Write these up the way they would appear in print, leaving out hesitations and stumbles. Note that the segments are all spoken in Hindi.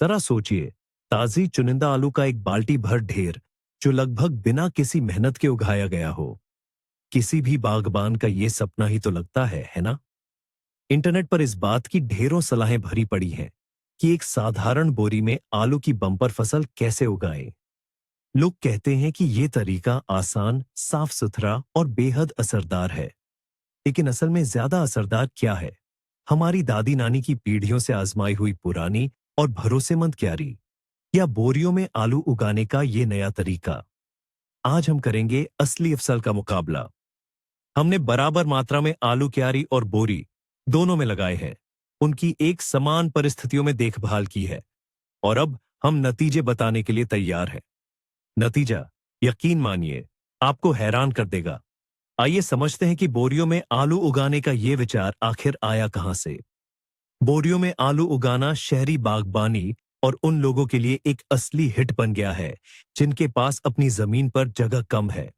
जरा सोचिए, ताजी चुनिंदा आलू का एक बाल्टी भर ढेर जो लगभग बिना किसी मेहनत के उगाया गया हो। किसी भी बागबान का ये सपना ही तो लगता है ना? इंटरनेट पर इस बात की ढेरों सलाहें भरी पड़ी हैं कि एक साधारण बोरी में आलू की बम्पर फसल कैसे उगाएं। लोग कहते हैं कि ये तरीका आसान, साफ सुथरा और बेहद असरदार है। लेकिन असल में ज्यादा असरदार क्या है? हमारी दादी नानी की पीढ़ियों से आजमाई हुई पुरानी और भरोसेमंद क्यारी, या बोरियों में आलू उगाने का ये नया तरीका? आज हम करेंगे असली अफसल का मुकाबला। हमने बराबर मात्रा में आलू क्यारी और बोरी दोनों में लगाए हैं, उनकी एक समान परिस्थितियों में देखभाल की है, और अब हम नतीजे बताने के लिए तैयार हैं। नतीजा, यकीन मानिए, आपको हैरान कर देगा। आइए समझते हैं कि बोरियों में आलू उगाने का यह विचार आखिर आया कहां से। बोरियों में आलू उगाना शहरी बागबानी और उन लोगों के लिए एक असली हिट बन गया है जिनके पास अपनी जमीन पर जगह कम है।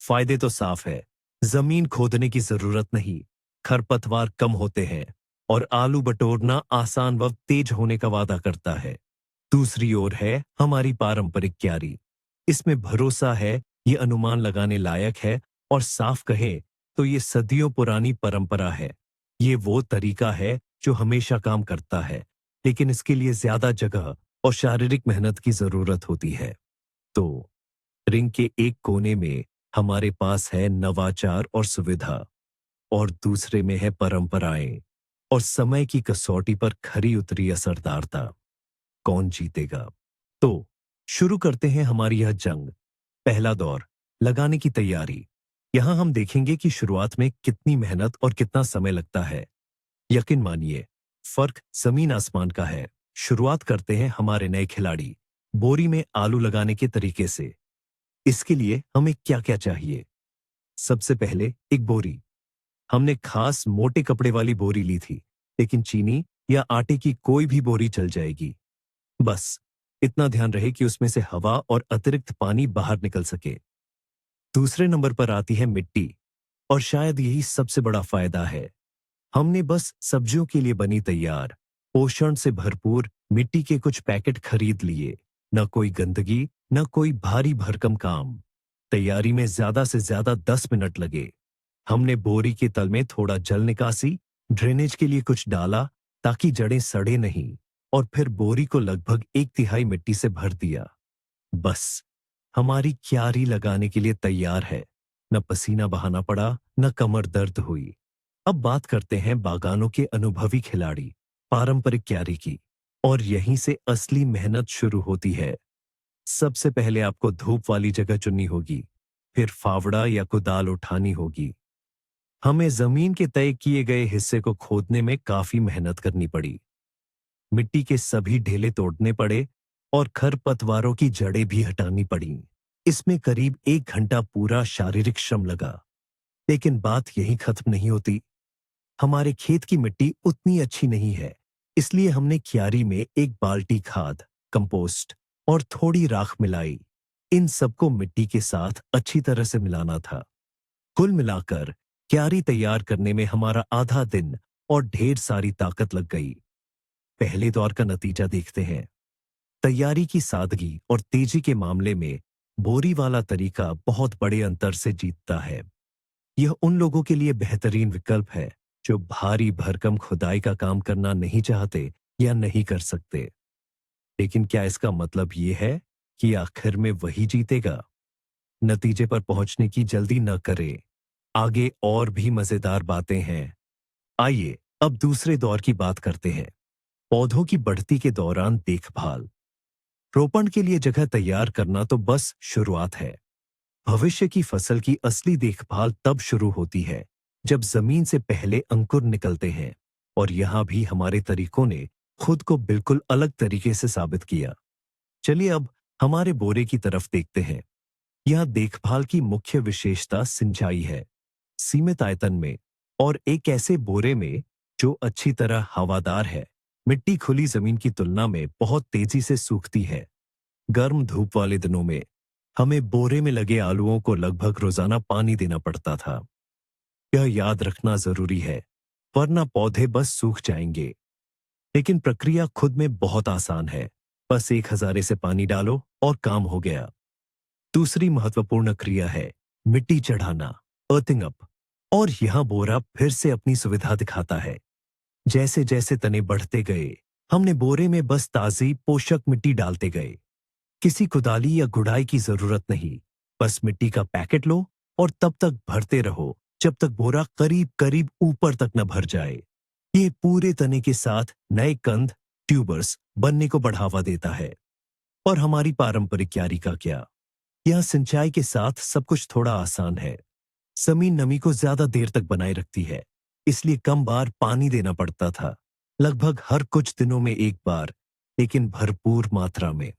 फायदे तो साफ है, जमीन खोदने की जरूरत नहीं, खरपतवार कम होते हैं, और आलू बटोरना आसान व तेज होने का वादा करता है। दूसरी ओर है हमारी पारंपरिक क्यारी। इसमें भरोसा है, ये अनुमान लगाने लायक है, और साफ कहे तो ये सदियों पुरानी परंपरा है। ये वो तरीका है जो हमेशा काम करता है, लेकिन इसके लिए ज्यादा जगह और शारीरिक मेहनत की जरूरत होती है। तो रिंग के एक कोने में हमारे पास है नवाचार और सुविधा, और दूसरे में है परंपराएं और समय की कसौटी पर खरी उतरी असरदारता। कौन जीतेगा? तो शुरू करते हैं हमारी यह जंग। पहला दौर, लगाने की तैयारी। यहां हम देखेंगे कि शुरुआत में कितनी मेहनत और कितना समय लगता है। यकीन मानिए, फर्क जमीन आसमान का है। शुरुआत करते हैं हमारे नए खिलाड़ी बोरी में आलू लगाने के तरीके से। इसके लिए हमें क्या क्या चाहिए? सबसे पहले एक बोरी। हमने खास मोटे कपड़े वाली बोरी ली थी, लेकिन चीनी या आटे की कोई भी बोरी चल जाएगी। बस इतना ध्यान रहे कि उसमें से हवा और अतिरिक्त पानी बाहर निकल सके। दूसरे नंबर पर आती है मिट्टी, और शायद यही सबसे बड़ा फायदा है। हमने बस सब्जियों के लिए बनी तैयार, पोषण से भरपूर मिट्टी के कुछ पैकेट खरीद लिए। न कोई गंदगी, न कोई भारी भरकम काम। तैयारी में ज्यादा से ज्यादा 10 मिनट लगे। हमने बोरी के तल में थोड़ा जल निकासी, ड्रेनेज के लिए कुछ डाला ताकि जड़ें सड़े नहीं, और फिर बोरी को लगभग 1/3 मिट्टी से भर दिया। बस हमारी क्यारी लगाने के लिए तैयार है। न पसीना बहाना पड़ा, न कमर दर्द हुई। अब बात करते हैं बागानों के अनुभवी खिलाड़ी, पारंपरिक क्यारी की। और यहीं से असली मेहनत शुरू होती है। सबसे पहले आपको धूप वाली जगह चुननी होगी, फिर फावड़ा या कुदाल उठानी होगी। हमें जमीन के तय किए गए हिस्से को खोदने में काफी मेहनत करनी पड़ी। मिट्टी के सभी ढेले तोड़ने पड़े और खरपतवारों की जड़ें भी हटानी पड़ी। इसमें करीब 1 घंटा पूरा शारीरिक श्रम लगा। लेकिन बात यहीं खत्म नहीं होती। हमारे खेत की मिट्टी उतनी अच्छी नहीं है, इसलिए हमने क्यारी में एक बाल्टी खाद, कंपोस्ट और थोड़ी राख मिलाई। इन सबको मिट्टी के साथ अच्छी तरह से मिलाना था। कुल मिलाकर क्यारी तैयार करने में हमारा आधा दिन और ढेर सारी ताकत लग गई। पहले दौर का नतीजा देखते हैं। तैयारी की सादगी और तेजी के मामले में बोरी वाला तरीका बहुत बड़े अंतर से जीतता है। यह उन लोगों के लिए बेहतरीन विकल्प है जो भारी भरकम खुदाई का काम करना नहीं चाहते या नहीं कर सकते। लेकिन क्या इसका मतलब यह है कि आखिर में वही जीतेगा? नतीजे पर पहुंचने की जल्दी न करें। आगे और भी मजेदार बातें हैं। आइए अब दूसरे दौर की बात करते हैं। पौधों की बढ़ती के दौरान देखभाल। रोपण के लिए जगह तैयार करना तो बस शुरुआत है। भविष्य की फसल की असली देखभाल तब शुरू होती है जब जमीन से पहले अंकुर निकलते हैं, और यहां भी हमारे तरीकों ने खुद को बिल्कुल अलग तरीके से साबित किया। चलिए अब हमारे बोरे की तरफ देखते हैं। यह देखभाल की मुख्य विशेषता सिंचाई है, सीमित आयतन में और एक ऐसे बोरे में जो अच्छी तरह हवादार है। मिट्टी खुली जमीन की तुलना में बहुत तेजी से सूखती है। गर्म धूप वाले दिनों में हमें बोरे में लगे आलूओं को लगभग रोजाना पानी देना पड़ता था। यह याद रखना जरूरी है, वरना पौधे बस सूख जाएंगे। लेकिन प्रक्रिया खुद में बहुत आसान है। बस 1 हज़ारे से पानी डालो और काम हो गया। दूसरी महत्वपूर्ण क्रिया है मिट्टी चढ़ाना, अर्थिंग अप। और यहां बोरा फिर से अपनी सुविधा दिखाता है। जैसे जैसे तने बढ़ते गए, हमने बोरे में बस ताजी पोषक मिट्टी डालते गए। किसी कुदाली या गुड़ाई की जरूरत नहीं। बस मिट्टी का पैकेट लो और तब तक भरते रहो जब तक बोरा करीब करीब ऊपर तक न भर जाए। ये पूरे तने के साथ नए कंद, ट्यूबर्स बनने को बढ़ावा देता है। और हमारी पारंपरिक क्यारी का क्या? यहाँ सिंचाई के साथ सब कुछ थोड़ा आसान है। जमीन नमी को ज्यादा देर तक बनाए रखती है, इसलिए कम बार पानी देना पड़ता था। लगभग हर कुछ दिनों में एक बार, लेकिन भरपूर मात्रा में।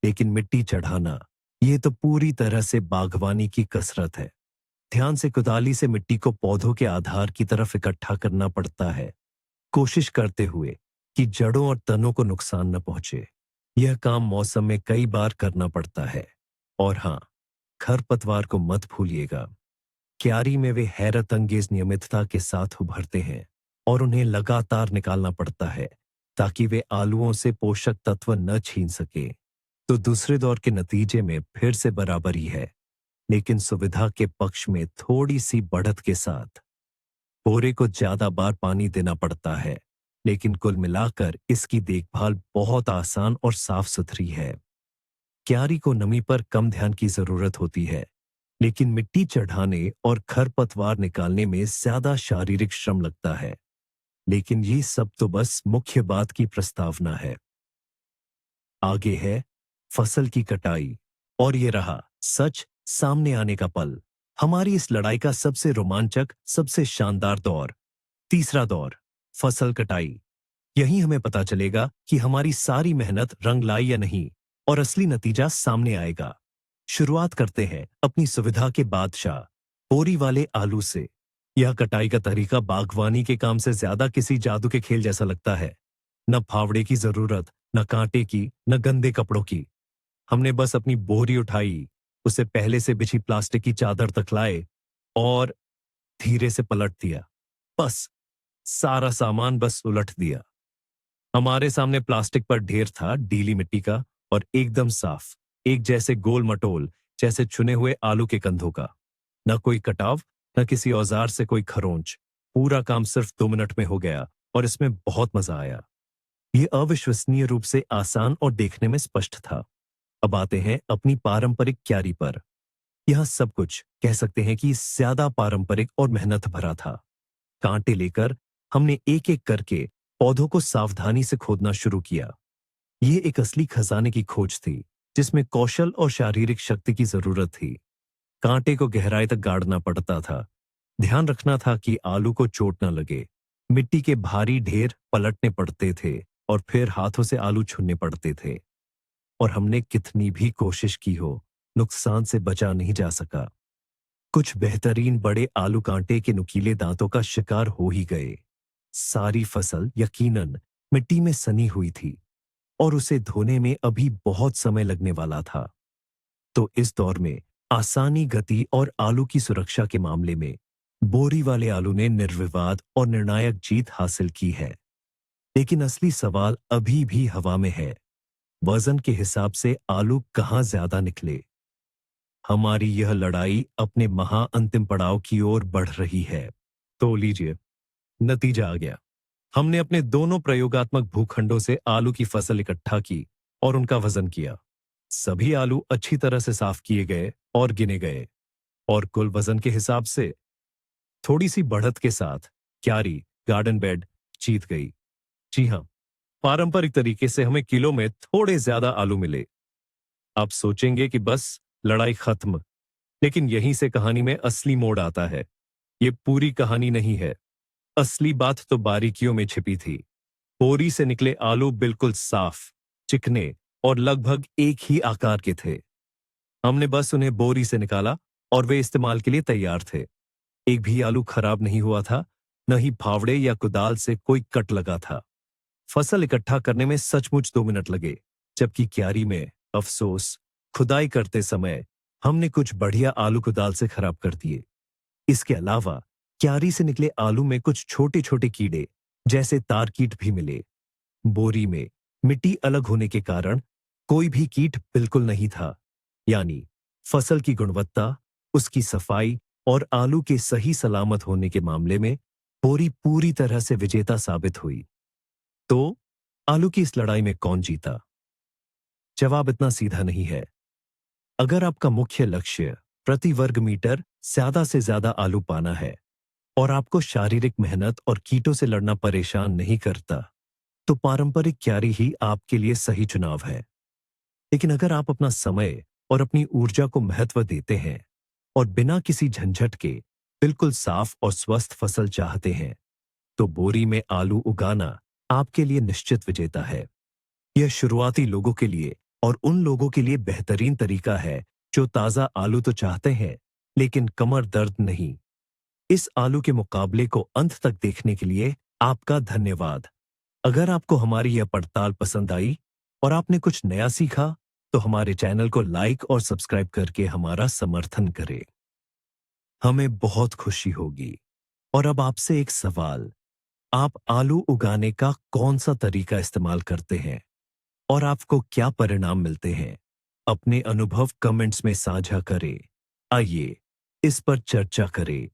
लेकिन मिट्टी चढ़ाना, ये तो पूरी तरह से बागवानी की कसरत है। ध्यान से कुदाली से मिट्टी को पौधों के आधार की तरफ इकट्ठा करना पड़ता है, कोशिश करते हुए कि जड़ों और तनों को नुकसान न पहुंचे। यह काम मौसम में कई बार करना पड़ता है। और हाँ, खरपतवार को मत भूलिएगा। क्यारी में वे हैरत अंगेज नियमितता के साथ उभरते हैं और उन्हें लगातार निकालना पड़ता है ताकि वे आलूओं से पोषक तत्व न छीन सके। तो दूसरे दौर के नतीजे में फिर से बराबरी है, लेकिन सुविधा के पक्ष में थोड़ी सी बढ़त के साथ। बोरे को ज्यादा बार पानी देना पड़ता है, लेकिन कुल मिलाकर इसकी देखभाल बहुत आसान और साफ सुथरी है। क्यारी को नमी पर कम ध्यान की जरूरत होती है, लेकिन मिट्टी चढ़ाने और खरपतवार निकालने में ज्यादा शारीरिक श्रम लगता है। लेकिन ये सब तो बस मुख्य बात की प्रस्तावना है। आगे है फसल की कटाई। और ये रहा सच सामने आने का पल। हमारी इस लड़ाई का सबसे रोमांचक, सबसे शानदार दौर, तीसरा दौर, फसल कटाई। यही हमें पता चलेगा कि हमारी सारी मेहनत रंग लाई या नहीं, और असली नतीजा सामने आएगा। शुरुआत करते हैं अपनी सुविधा के बादशाह, बोरी वाले आलू से। यह कटाई का तरीका बागवानी के काम से ज्यादा किसी जादू के खेल जैसा लगता है। न फावड़े की जरूरत, न कांटे की, न गंदे कपड़ों की। हमने बस अपनी बोरी उठाई, उसे पहले से बिछी प्लास्टिक की चादर तक लाए और धीरे से पलट दिया। बस, सारा सामान बस उलट दिया। हमारे सामने प्लास्टिक पर ढेर था डीली मिट्टी का, और एकदम साफ, एक जैसे गोल मटोल, जैसे चुने हुए आलू के कंधों का। न कोई कटाव, न किसी औजार से कोई खरोंच। पूरा काम सिर्फ 2 मिनट में हो गया, और इसमें बहुत मजा आया। ये अविश्वसनीय रूप से आसान और देखने में स्पष्ट था। अब आते हैं अपनी पारंपरिक क्यारी पर। यह सब कुछ कह सकते हैं कि ज्यादा पारंपरिक और मेहनत भरा था। कांटे लेकर हमने एक एक करके पौधों को सावधानी से खोदना शुरू किया। ये एक असली खजाने की खोज थी, जिसमें कौशल और शारीरिक शक्ति की जरूरत थी। कांटे को गहराई तक गाड़ना पड़ता था। ध्यान रखना था कि आलू को चोट न लगे। मिट्टी के भारी ढेर पलटने पड़ते थे, और फिर हाथों से आलू छुनने पड़ते थे। और हमने कितनी भी कोशिश की हो, नुकसान से बचा नहीं जा सका। कुछ बेहतरीन बड़े आलू कांटे के नुकीले दांतों का शिकार हो ही गए। सारी फसल यकीनन मिट्टी में सनी हुई थी, और उसे धोने में अभी बहुत समय लगने वाला था। तो इस दौर में आसानी, गति और आलू की सुरक्षा के मामले में बोरी वाले आलू ने निर्विवाद और निर्णायक जीत हासिल की है। लेकिन असली सवाल अभी भी हवा में है। वजन के हिसाब से आलू कहां ज्यादा निकले? हमारी यह लड़ाई अपने महा अंतिम पड़ाव की ओर बढ़ रही है। तो लीजिए, नतीजा आ गया। हमने अपने दोनों प्रयोगात्मक भूखंडों से आलू की फसल इकट्ठा की और उनका वजन किया। सभी आलू अच्छी तरह से साफ किए गए और गिने गए, और कुल वजन के हिसाब से थोड़ी सी बढ़त के साथ क्यारी, गार्डन बेड जीत गई। जी हाँ, पारंपरिक तरीके से हमें किलो में थोड़े ज्यादा आलू मिले। आप सोचेंगे कि बस लड़ाई खत्म, लेकिन यहीं से कहानी में असली मोड़ आता है। ये पूरी कहानी नहीं है। असली बात तो बारीकियों में छिपी थी। बोरी से निकले आलू बिल्कुल साफ, चिकने और लगभग एक ही आकार के थे। हमने बस उन्हें बोरी से निकाला और वे इस्तेमाल के लिए तैयार थे। एक भी आलू खराब नहीं हुआ था, न ही फावड़े या कुदाल से कोई कट लगा था। फसल इकट्ठा करने में सचमुच 2 मिनट लगे, जबकि क्यारी में, अफसोस, खुदाई करते समय हमने कुछ बढ़िया आलू कुदाल से खराब कर दिए। इसके अलावा क्यारी से निकले आलू में कुछ छोटे छोटे कीड़े, जैसे तार कीट भी मिले। बोरी में मिट्टी अलग होने के कारण कोई भी कीट बिल्कुल नहीं था। यानी फसल की गुणवत्ता, उसकी सफाई और आलू के सही सलामत होने के मामले में बोरी पूरी तरह से विजेता साबित हुई। तो आलू की इस लड़ाई में कौन जीता? जवाब इतना सीधा नहीं है। अगर आपका मुख्य लक्ष्य प्रति वर्ग मीटर ज्यादा से ज्यादा आलू पाना है और आपको शारीरिक मेहनत और कीटों से लड़ना परेशान नहीं करता, तो पारंपरिक क्यारी ही आपके लिए सही चुनाव है। लेकिन अगर आप अपना समय और अपनी ऊर्जा को महत्व देते हैं और बिना किसी झंझट के बिल्कुल साफ और स्वस्थ फसल चाहते हैं, तो बोरी में आलू उगाना आपके लिए निश्चित विजेता है। यह शुरुआती लोगों के लिए और उन लोगों के लिए बेहतरीन तरीका है जो ताजा आलू तो चाहते हैं, लेकिन कमर दर्द नहीं। इस आलू के मुकाबले को अंत तक देखने के लिए आपका धन्यवाद। अगर आपको हमारी यह पड़ताल पसंद आई और आपने कुछ नया सीखा, तो हमारे चैनल को लाइक और सब्सक्राइब करके हमारा समर्थन करें। हमें बहुत खुशी होगी। और अब आपसे एक सवाल, आप आलू उगाने का कौन सा तरीका इस्तेमाल करते हैं और आपको क्या परिणाम मिलते हैं? अपने अनुभव कमेंट्स में साझा करें। आइए इस पर चर्चा करें।